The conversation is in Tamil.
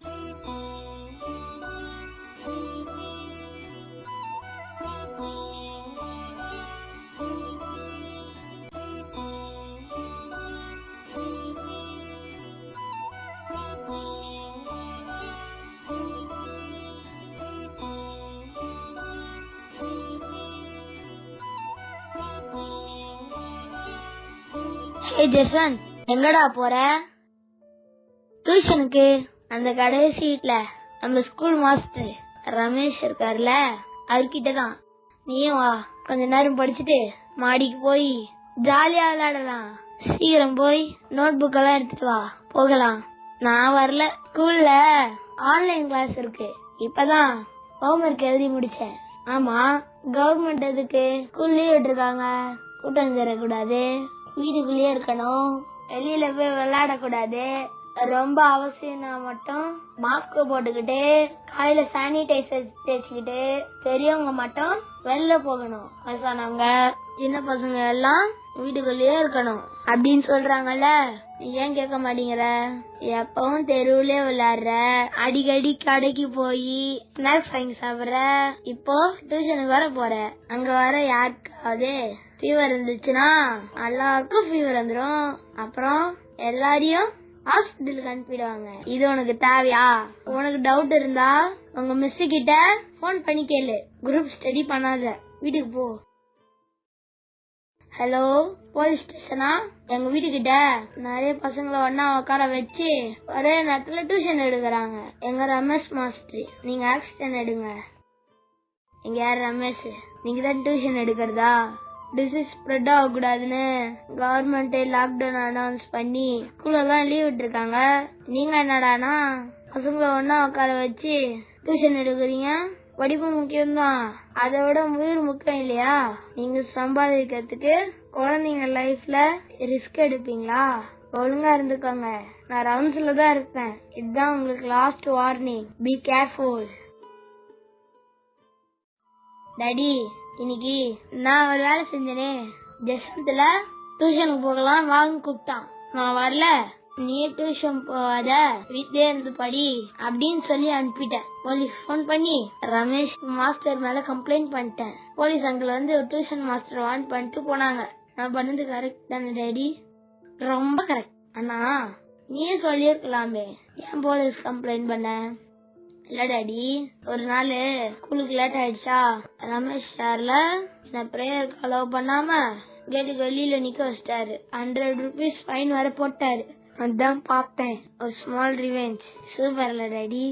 Hey Jason, எங்கடா போற? டியூஷனுக்கு. அந்த கடைசி வீட்ல நம்ம ஸ்கூல் மாஸ்டர் ரமேஷ் இருக்காருல, அவர்கிட்டதான். நீயும் வா, கொஞ்ச நேரம் படிச்சுட்டு மாடிக்கு போய் ஜாலியா விளையாடலாம். சீக்கிரம் போய் நோட் புக் எல்லாம் எடுத்துட்டு வா, போகலாம். நான் வரல, ஸ்கூல்ல ஆன்லைன் கிளாஸ் இருக்கு. இப்பதான் ஹோம்ஒர்க் எழுதி முடிச்சேன். ஆமா, கவர்மெண்ட் எதுக்கு ஸ்கூல் லீவ் விட்டுருக்காங்க? கூட்டம் சேரக்கூடாது, வீட்டுக்குள்ளேயே இருக்கணும், வெளியில போய் விளையாட கூடாது. ரொம்ப அவசியம்னா மட்டும் மாஸ்க் போட்டுக்கிட்டு கையில சானிடைசர் தேய்ச்சிக்கிட்டு பெரியவங்க மட்டும் வெளில போகணும். வயசானவங்க சின்ன பசங்க எல்லாம் வீட்டுக்குள்ளேயே இருக்கணும் அப்படின்னு சொல்றாங்கல்ல. நீ ஏன் கேட்க மாட்டேங்கிற? எப்பவும் தெருவுலயே விளையாடுற, அடிக்கடி கடைக்கு போய் ஸ்நாக்ஸ் வாங்கி சாப்பிடுற, இப்போ டியூஷனுக்கு வர போற. அங்க வர யாருக்காவது ஃபீவர் இருந்துச்சுன்னா எல்லாருக்கும் ஃபீவர் வந்துடும். அப்புறம் எல்லாரையும் ஹாஸ்பிட்டலுக்கு அனுப்பிடுவாங்க. இது உனக்கு தேவையா? உனக்கு டவுட் இருந்தா உங்க மிஸ் கிட்ட போன் பண்ணி கேளு. குரூப் ஸ்டடி பண்ணாத, வீட்டுக்கு போ. ஹலோ, போலீஸ் ஸ்டேஷனா? எங்க வீட்டுக்கிட்ட நிறைய பசங்களை ஒன்னா உட்கார வச்சு ஒரே நேரத்துல டியூஷன் எடுக்கிறாங்க. எங்க ரமேஷ் மாஸ்டர், நீங்க ஆக்ஷன் எடுங்க. எங்க யாரு ரமேஷ்? நீங்க தான் டியூஷன் எடுக்கிறதா? டிசீஸ் ஸ்ப்ரெட் ஆகக்கூடாதுன்னு கவர்மெண்ட் லாக்டவுன் அனௌன்ஸ் பண்ணி ஸ்கூலெல்லாம் லீவ் விட்டுருக்காங்க. நீங்க என்னடானா பசங்களை ஒன்னா உட்கார வச்சு டியூஷன் எடுக்கிறீங்க? படிப்பு முக்கியம்தான், அதோட உயிர் முக்கியம் இல்லையா? நீங்க சம்பாதிக்கிறதுக்கு குழந்தைங்க லைஃப்ல ரிஸ்க் எடுப்பீங்களா? ஒழுங்கா இருந்துக்கோங்க. நான் ரவுண்ட்ஸ்ல தான் இருப்பேன். இதுதான் உங்களுக்கு last warning. Be careful. Daddy, இன்னைக்கு நான் ஒரு வேலை செஞ்சேனே, ஜெசந்த்ல டியூஷனுக்கு போகலாம் வாங்க கூப்பிட்டான். நான் வரல. நீ டியூஷன் போகாத, வீட்லயே இருந்து படி அப்படின்னு சொல்லி அனுப்பிட்டேன். போலீஸ் போன் பண்ணி ரமேஷ் மாஸ்டர் மேல கம்ப்ளைண்ட் பண்ணிட்டேன். போலீஸ் அங்கிள் வந்து டியூஷன் மாஸ்டர் வார்ன் பண்ணிட்டு போனாங்க. நான் பண்ணது கரெக்ட் தானே டாடி? ரொம்ப கரெக்ட். ஆனா நீயே சொல்லிருக்கலாமே, ஏன் போலீஸ் கம்ப்ளைண்ட் பண்ண? இல்ல டாடி, ஒரு நாள் ஸ்கூலுக்கு லேட் ஆயிடுச்சா, ரமேஷ் சார்ல நான் பிரேயருக்கு அலோவ் பண்ணாம கேட்டுக்கு வெளியில நிக்க வச்சிட்டாரு. 100 rupees ஃபைன் வர போட்டாரு. அதான் பார்த்தேன். ஒரு ஸ்மால் ரிவெஞ்ச். சூப்பர்ல டாடி.